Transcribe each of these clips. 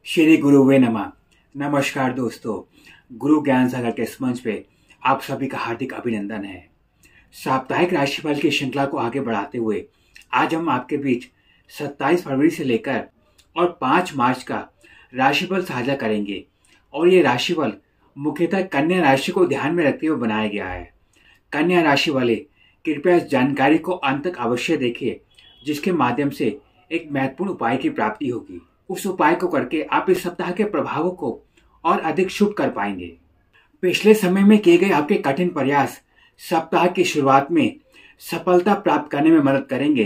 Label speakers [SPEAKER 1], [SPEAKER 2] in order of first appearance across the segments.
[SPEAKER 1] श्री गुरुवे नमः। नमस्कार दोस्तों, गुरु ज्ञान सागर के इस मंच पे आप सभी का हार्दिक अभिनंदन है। साप्ताहिक राशिफल की श्रृंखला को आगे बढ़ाते हुए आज हम आपके बीच 27 फरवरी से लेकर और 5 मार्च का राशिफल साझा करेंगे और ये राशिफल मुख्यतः कन्या राशि को ध्यान में रखते हुए बनाया गया है। कन्या राशि वाले कृपया इस जानकारी को अंत तक अवश्य देखिए, जिसके माध्यम से एक महत्वपूर्ण उपाय की प्राप्ति होगी। उस उपाय को करके आप इस सप्ताह के प्रभावों को और अधिक शुभ कर पाएंगे। पिछले समय में किए गए आपके कठिन प्रयास सप्ताह की शुरुआत में सफलता प्राप्त करने में मदद करेंगे।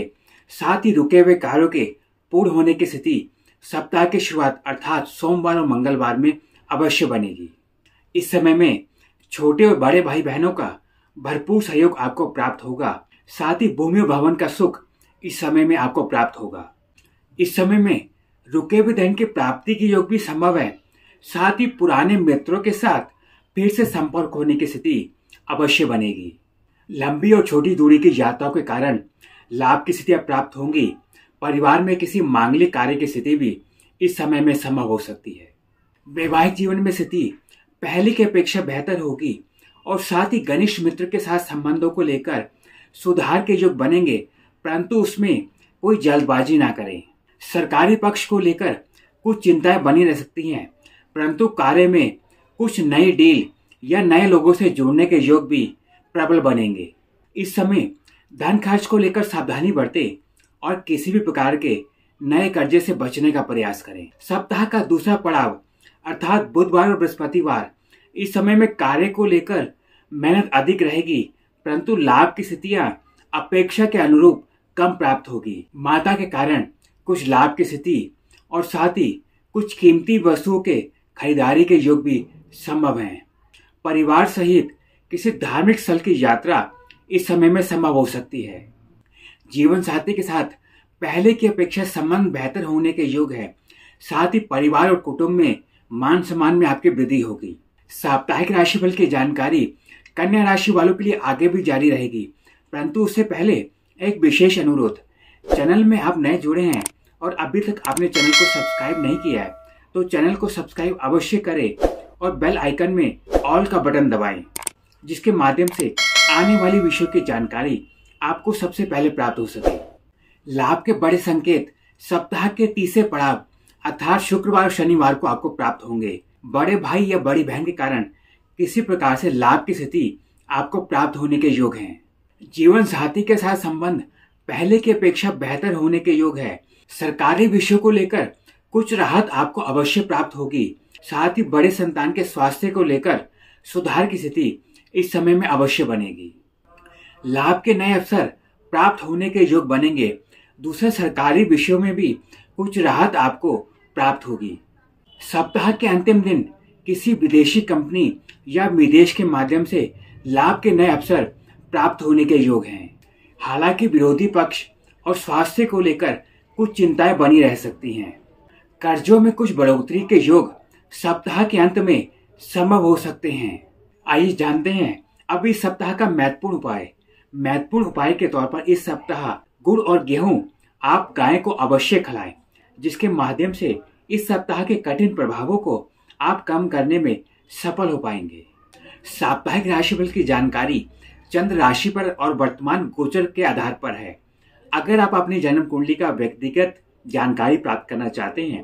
[SPEAKER 1] साथ ही रुके हुए कार्यों के पूर्ण होने की स्थिति सप्ताह की शुरुआत अर्थात सोमवार और मंगलवार में अवश्य बनेगी। इस समय में छोटे और बड़े भाई बहनों का भरपूर सहयोग आपको प्राप्त होगा। साथ ही भूमि और भवन का सुख इस समय में आपको प्राप्त होगा। इस समय में रुके हुए धन की प्राप्ति की योग भी संभव है। साथ ही पुराने मित्रों के साथ फिर से संपर्क होने की स्थिति अवश्य बनेगी। लंबी और छोटी दूरी की यात्राओं के कारण लाभ की स्थितियां प्राप्त होंगी। परिवार में किसी मांगलिक कार्य की स्थिति भी इस समय में संभव हो सकती है। वैवाहिक जीवन में स्थिति पहले की अपेक्षा बेहतर होगी और साथ ही घनिष्ठ मित्र के साथ संबंधों को लेकर सुधार के योग बनेंगे, परंतु उसमें कोई जल्दबाजी ना करें। सरकारी पक्ष को लेकर कुछ चिंताएं बनी रह सकती हैं, परंतु कार्य में कुछ नई डील या नए लोगों से जुड़ने के योग भी प्रबल बनेंगे। इस समय धन खर्च को लेकर सावधानी बरतें और किसी भी प्रकार के नए कर्जे से बचने का प्रयास करें। सप्ताह का दूसरा पड़ाव अर्थात बुधवार और बृहस्पतिवार, इस समय में कार्य को लेकर मेहनत अधिक रहेगी, परंतु लाभ की स्थितियां अपेक्षा के अनुरूप कम प्राप्त होगी। माता के कारण कुछ लाभ की स्थिति और साथ ही कुछ कीमती वस्तुओं के खरीदारी के योग भी संभव हैं। परिवार सहित किसी धार्मिक स्थल की यात्रा इस समय में संभव हो सकती है। जीवन साथी के साथ पहले की अपेक्षा संबंध बेहतर होने के योग है। साथ ही परिवार और कुटुंब में मान सम्मान में आपकी वृद्धि होगी। साप्ताहिक राशिफल की जानकारी कन्या राशि वालों के लिए आगे भी जारी रहेगी, परंतु उससे पहले एक विशेष अनुरोध। चैनल में आप नए जुड़े हैं और अभी तक आपने चैनल को सब्सक्राइब नहीं किया है तो चैनल को सब्सक्राइब अवश्य करें और बेल आइकन में ऑल का बटन दबाएं, जिसके माध्यम से आने वाली विषयों की जानकारी आपको सबसे पहले प्राप्त हो सके। लाभ के बड़े संकेत सप्ताह के तीसरे पड़ाव अर्थात शुक्रवार और शनिवार को आपको प्राप्त होंगे। बड़े भाई या बड़ी बहन के कारण किसी प्रकार से लाभ की स्थिति आपको प्राप्त होने के योग हैं। जीवन साथी के साथ संबंध पहले की अपेक्षा बेहतर होने के योग है। सरकारी विषयों को लेकर कुछ राहत आपको अवश्य प्राप्त होगी। साथ ही बड़े संतान के स्वास्थ्य को लेकर सुधार की स्थिति इस समय में अवश्य बनेगी। लाभ के नए अवसर प्राप्त होने के योग बनेंगे। दूसरे सरकारी विषयों में भी कुछ राहत आपको प्राप्त होगी। सप्ताह के अंतिम दिन किसी विदेशी कंपनी या विदेश के माध्यम से लाभ के नए अवसर प्राप्त होने के योग हैं। हालांकि विरोधी पक्ष और स्वास्थ्य को लेकर कुछ चिंताएं बनी रह सकती हैं। कर्जों में कुछ बढ़ोतरी के योग सप्ताह के अंत में संभव हो सकते हैं। आइए जानते हैं अब इस सप्ताह का महत्वपूर्ण उपाय। महत्वपूर्ण उपाय के तौर पर इस सप्ताह गुड़ और गेहूं आप गाय को अवश्य खिलाएं, जिसके माध्यम से इस सप्ताह के कठिन प्रभावों को आप कम करने में सफल हो पाएंगे। साप्ताहिक राशिफल की जानकारी चंद्र राशि पर और वर्तमान गोचर के आधार पर है। अगर आप अपनी जन्म कुंडली का व्यक्तिगत जानकारी प्राप्त करना चाहते हैं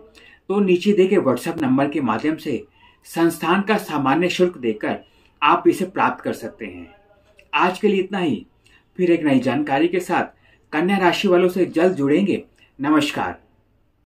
[SPEAKER 1] तो नीचे दिए गए व्हाट्सएप नंबर के माध्यम से संस्थान का सामान्य शुल्क देकर आप इसे प्राप्त कर सकते हैं। आज के लिए इतना ही। फिर एक नई जानकारी के साथ कन्या राशि वालों से जल्द जुड़ेंगे। नमस्कार।